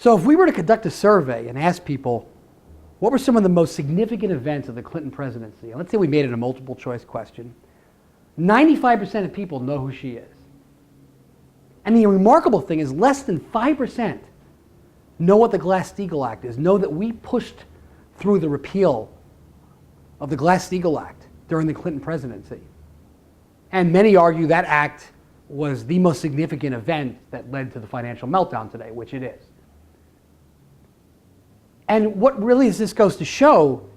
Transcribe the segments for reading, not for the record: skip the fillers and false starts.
So if we were to conduct a survey and ask people, what were some of the most significant events of the Clinton presidency? And let's say we made it a multiple choice question. 95% of people know who she is. And the remarkable thing is less than 5% know what the Glass-Steagall Act is, know that we pushed through the repeal of the Glass-Steagall Act during the Clinton presidency. And many argue that act was the most significant event that led to the financial meltdown today, which it is. And what really this goes to show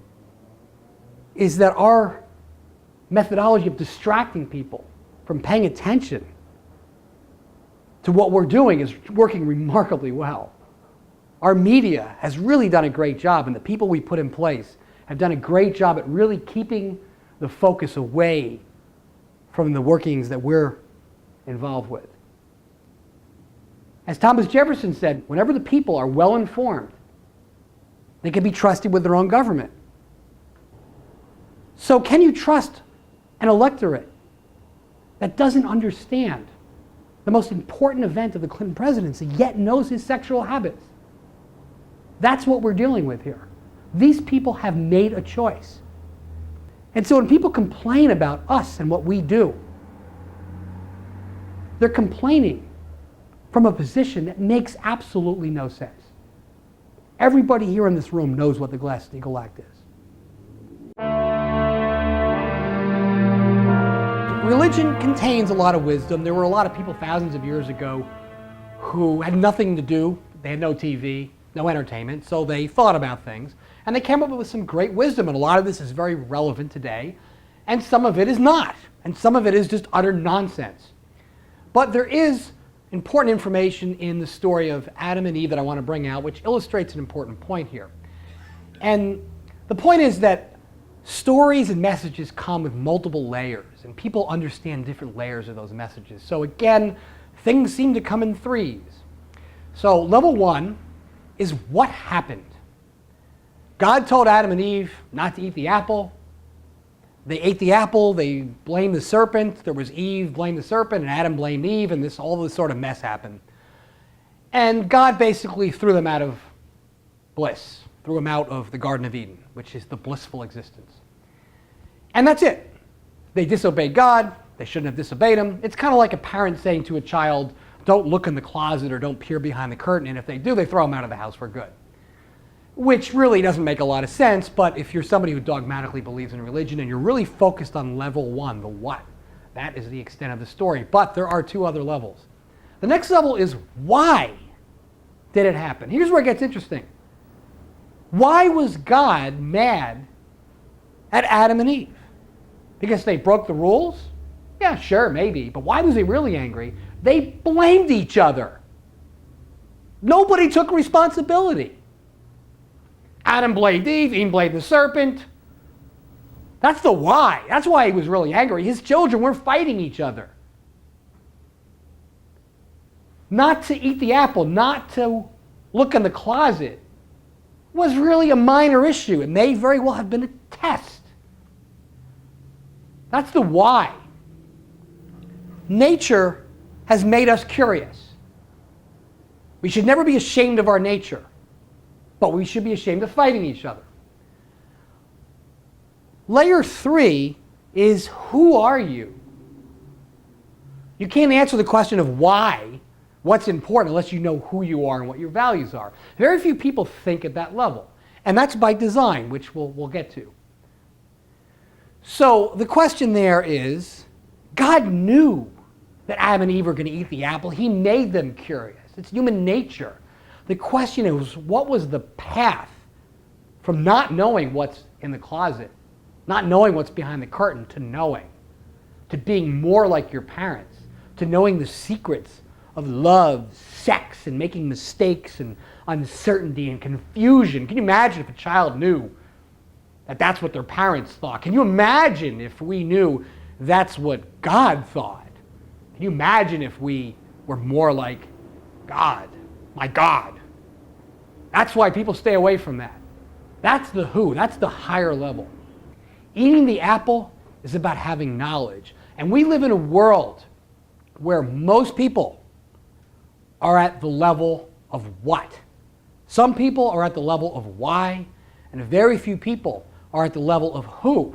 is that our methodology of distracting people from paying attention to what we're doing is working remarkably well. Our media has really done a great job, and the people we put in place have done a great job at really keeping the focus away from the workings that we're involved with. As Thomas Jefferson said, whenever the people are well informed, they can be trusted with their own government. So can you trust an electorate that doesn't understand the most important event of the Clinton presidency, yet knows his sexual habits? That's what we're dealing with here. These people have made a choice. And so when people complain about us and what we do, they're complaining from a position that makes absolutely no sense. Everybody here in this room knows what the Glass-Steagall Act is. Religion contains a lot of wisdom. There were a lot of people thousands of years ago who had nothing to do. They had no TV, no entertainment, so they thought about things. And they came up with some great wisdom, and a lot of this is very relevant today. And some of it is not. And some of it is just utter nonsense. But there is important information in the story of Adam and Eve that I want to bring out, which illustrates an important point here. And the point is that stories and messages come with multiple layers, and people understand different layers of those messages. So again, things seem to come in threes. So level one is what happened. God told Adam and Eve not to eat the apple. They ate the apple, they blamed the serpent. There was Eve blamed the serpent, and Adam blamed Eve, and all this sort of mess happened. And God basically threw them out of bliss, threw them out of the Garden of Eden, which is the blissful existence. And that's it. They disobeyed God. They shouldn't have disobeyed him. It's kind of like a parent saying to a child, don't look in the closet or don't peer behind the curtain, and if they do, they throw them out of the house for good. Which really doesn't make a lot of sense, but if you're somebody who dogmatically believes in religion and you're really focused on level one, the what, that is the extent of the story. But there are two other levels. The next level is why did it happen? Here's where it gets interesting. Why was God mad at Adam and Eve? Because they broke the rules? Yeah, sure, maybe. But why was he really angry? They blamed each other. Nobody took responsibility. Adam blamed Eve, Eve blamed the serpent. That's the why. That's why he was really angry. His children were fighting each other. Not to eat the apple, not to look in the closet, was really a minor issue. It may very well have been a test. That's the why. Nature has made us curious. We should never be ashamed of our nature, but we should be ashamed of fighting each other. Layer 3 is who are you? You can't answer the question of why, what's important, unless you know who you are and what your values are. Very few people think at that level, and that's by design, which we'll get to. So the question there is, God knew that Adam and Eve were going to eat the apple. He made them curious. It's human nature. The question is, what was the path from not knowing what's in the closet, not knowing what's behind the curtain, to knowing, to being more like your parents, to knowing the secrets of love, sex, and making mistakes, and uncertainty, and confusion? Can you imagine if a child knew that that's what their parents thought? Can you imagine if we knew that's what God thought? Can you imagine if we were more like God? My God. That's why people stay away from that. That's the who. That's the higher level. Eating the apple is about having knowledge. And we live in a world where most people are at the level of what. Some people are at the level of why, and very few people are at the level of who.